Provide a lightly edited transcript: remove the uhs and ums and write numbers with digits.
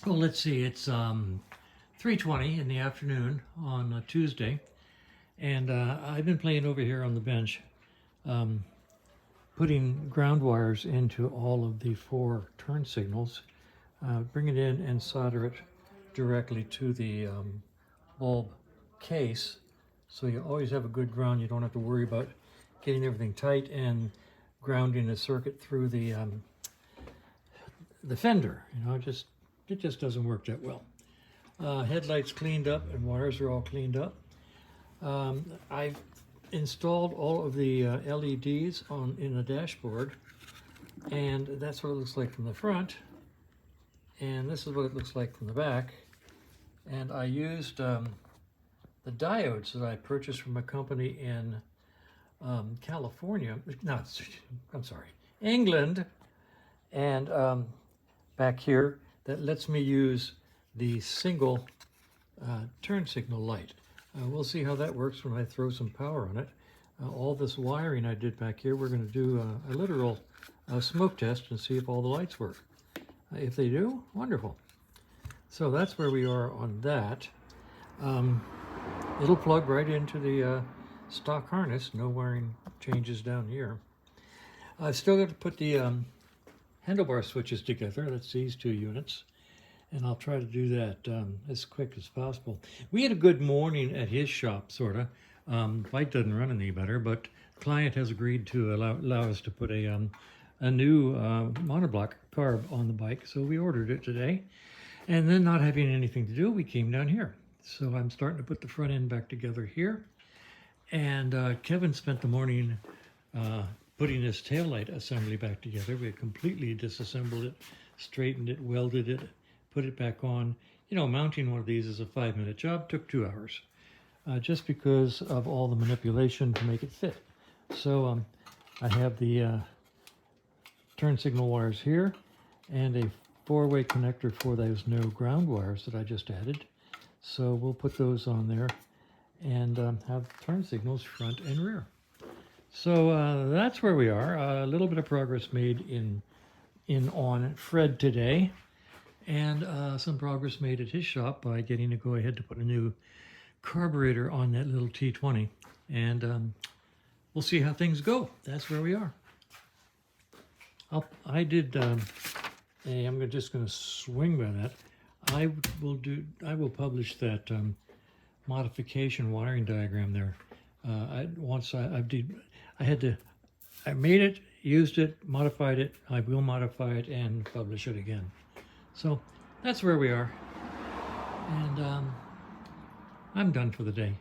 Well, let's see, it's 3:20 in the afternoon on Tuesday, and I've been playing over here on the bench, um, putting ground wires into all of the 4 turn signals, bring it in and solder it directly to the bulb case, so you always have a good ground. You don't have to worry about getting everything tight and grounding the circuit through the fender. It just doesn't work that well. Headlights cleaned up and wires are all cleaned up. I've installed all of the LEDs in the dashboard, and that's what it looks like from the front, and this is what it looks like from the back. And I used the diodes that I purchased from a company in California, no, I'm sorry, England, and back here that lets me use the single turn signal light. We'll see how that works when I throw some power on it. All this wiring I did back here, we're going to do a literal smoke test and see if all the lights work. If they do, wonderful. So that's where we are on that. It'll plug right into the stock harness. No wiring changes down here. I've still got to put the handlebar switches together. That's these 2 units. And I'll try to do that as quick as possible. We had a good morning at his shop, sort of. Bike doesn't run any better, but the client has agreed to allow us to put a new monoblock carb on the bike. So we ordered it today. And then, not having anything to do, we came down here. So I'm starting to put the front end back together here. And Kevin spent the morning putting this taillight assembly back together. We completely disassembled it, straightened it, welded it, put it back on. Mounting one of these is a 5-minute job, took 2 hours, just because of all the manipulation to make it fit. So I have the turn signal wires here and a 4-way connector for those no ground wires that I just added. So we'll put those on there and have turn signals front and rear. So that's where we are. A little bit of progress made on Fred today, and some progress made at his shop by getting to go ahead to put a new carburetor on that little T20, and we'll see how things go. That's where we are. I'm just going to swing by that. I will publish that modification wiring diagram there. I made it, used it, modified it. I will modify it and publish it again. So that's where we are, and I'm done for the day.